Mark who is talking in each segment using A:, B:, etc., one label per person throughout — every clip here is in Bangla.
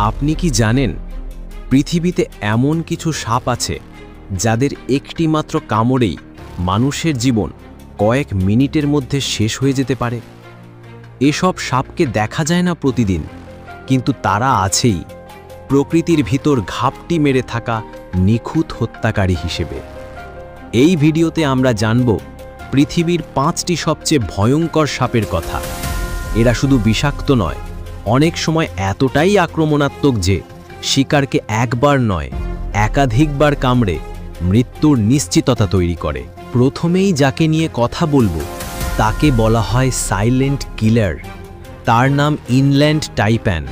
A: আপনি কি জানেন পৃথিবীতে এমন কিছু সাপ আছে যাদের একটি মাত্র কামড়েই মানুষের জীবন কয়েক মিনিটের মধ্যে শেষ হয়ে যেতে পারে? এসব সাপকে দেখা যায় না প্রতিদিন, কিন্তু তারা আছেই প্রকৃতির ভিতর ঘাপটি মেরে থাকা নিখুঁত হত্যাকারী হিসেবে। এই ভিডিওতে আমরা জানব পৃথিবীর 5টি সবচেয়ে ভয়ঙ্কর সাপের কথা। এরা শুধু বিষাক্ত নয়, অনেক সময় এতটাই আক্রমণাত্মক যে শিকারকে একবার নয় একাধিকবার কামড়ে মৃত্যুর নিশ্চিততা তৈরি করে। প্রথমেই যাকে নিয়ে কথা বলবো তাকে বলা হয় সাইলেন্ট কিলার। তার নাম ইনল্যান্ড টাইপ্যান।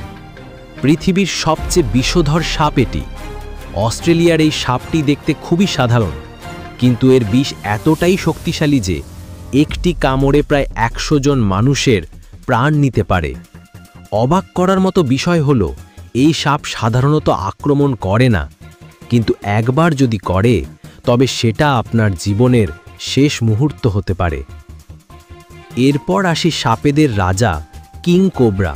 A: পৃথিবীর সবচেয়ে বিষধর সাপ এটি। অস্ট্রেলিয়ার এই সাপটি দেখতে খুবই সাধারণ, কিন্তু এর বিষ এতটাই শক্তিশালী যে একটি কামড়ে প্রায় 100 জন মানুষের প্রাণ নিতে পারে। অবাক করার মতো বিষয় হলো এই সাপ সাধারণত আক্রমণ করে না, কিন্তু একবার যদি করে তবে সেটা আপনার জীবনের শেষ মুহূর্ত হতে পারে। এরপর আসি সাপেদের রাজা কিং কোবরা।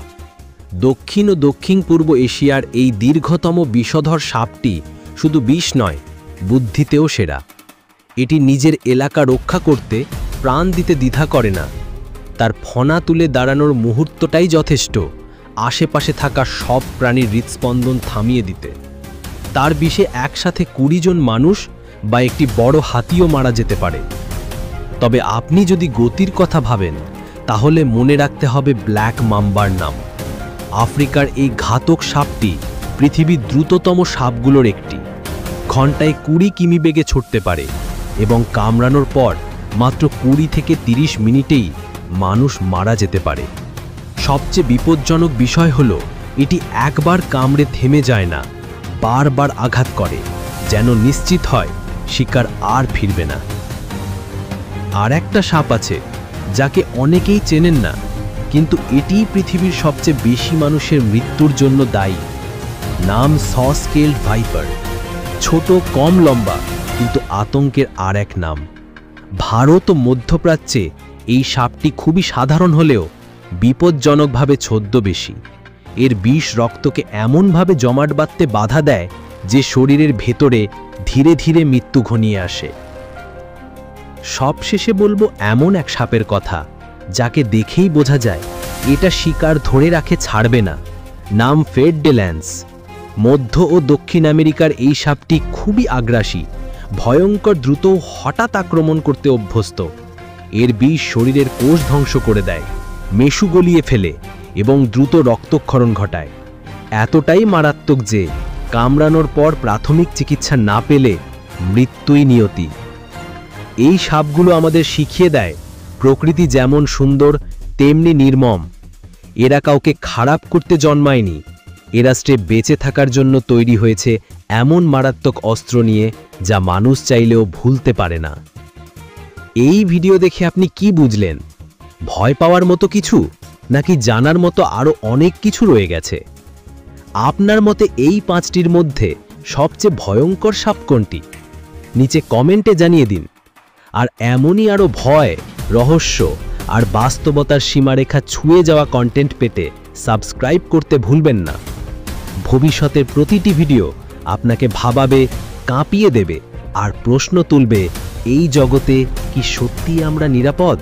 A: দক্ষিণ ও দক্ষিণ পূর্ব এশিয়ার এই দীর্ঘতম বিষধর সাপটি শুধু বিষ নয়, বুদ্ধিতেও সেরা। এটি নিজের এলাকা রক্ষা করতে প্রাণ দিতে দ্বিধা করে না। তার ফনা তুলে দাঁড়ানোর মুহূর্তটাই যথেষ্ট আশেপাশে থাকা সব প্রাণীর হৃৎস্পন্দন থামিয়ে দিতে। তার বিষে একসাথে 20 জন মানুষ বা একটি বড় হাতিও মারা যেতে পারে। তবে আপনি যদি গতির কথা ভাবেন তাহলে মনে রাখতে হবে ব্ল্যাক মাম্বার নাম। আফ্রিকার এই ঘাতক সাপটি পৃথিবীর দ্রুততম সাপগুলোর একটি। ঘন্টায় 20 কিমি বেগে ছুটতে পারে এবং কামড়ানোর পর মাত্র 20 থেকে 30 মিনিটেই মানুষ মারা যেতে পারে। সবচেয়ে বিপজ্জনক বিষয় হলো এটি একবার কামড়ে থেমে যায় না, বারবার আঘাত করে, যেন নিশ্চিত হয় শিকার আর ফিরবে না। আর একটা সাপ আছে যাকে অনেকেই চেনেন না, কিন্তু এটিই পৃথিবীর সবচেয়ে বেশি মানুষের মৃত্যুর জন্য দায়ী। নাম সস্কেলড ভাইপার। ছোট, কম লম্বা, কিন্তু আতঙ্কের আর এক নাম। ভারত ও মধ্যপ্রাচ্যে এই সাপটি খুবই সাধারণ হলেও বিপজ্জনকভাবে ছদ্মবেশী। এর বিষ রক্তকে এমনভাবে জমাট বাঁধতে বাধা দেয় যে শরীরের ভেতরে ধীরে ধীরে মৃত্যু ঘনিয়ে আসে। সবশেষে বলবো এমন এক সাপের কথা যাকে দেখেই বোঝা যায় এটা শিকার ধরে রাখে ছাড়বে না। নাম ফেড ডে ল্যান্স। মধ্য ও দক্ষিণ আমেরিকার এই সাপটি খুবই আগ্রাসী, ভয়ঙ্কর, দ্রুত, হঠাৎ আক্রমণ করতে অভ্যস্ত। এর বিষ শরীরের কোষ ধ্বংস করে দেয়, মেশু গলিয়ে ফেলে এবং দ্রুত রক্তক্ষরণ ঘটায়। এতটাই মারাত্মক যে কামড়ানোর পর প্রাথমিক চিকিৎসা না পেলে মৃত্যুই নিয়তি। এই সাপগুলো আমাদের শিখিয়ে দেয় প্রকৃতি যেমন সুন্দর তেমনি নির্মম। এরা কাউকে খারাপ করতে জন্মায়নি, এরা বেঁচে থাকার জন্য তৈরি হয়েছে এমন মারাত্মক অস্ত্র নিয়ে যা মানুষ চাইলেও ভুলতে পারে না। এই ভিডিও দেখে আপনি কি বুঝলেন? ভয় পাওয়ার মতো কিছু, নাকি জানার মতো আরও অনেক কিছু রয়ে গেছে? আপনার মতে এই 5টির মধ্যে সবচেয়ে ভয়ঙ্কর সাপ কোনটি? নিচে কমেন্টে জানিয়ে দিন। আর এমনই আরও ভয়, রহস্য আর বাস্তবতার সীমারেখা ছুঁয়ে যাওয়া কন্টেন্ট পেতে সাবস্ক্রাইব করতে ভুলবেন না। ভবিষ্যতের প্রতিটি ভিডিও আপনাকে ভাবাবে, কাঁপিয়ে দেবে আর প্রশ্ন তুলবে, এই জগতে কি সত্যিই আমরা নিরাপদ?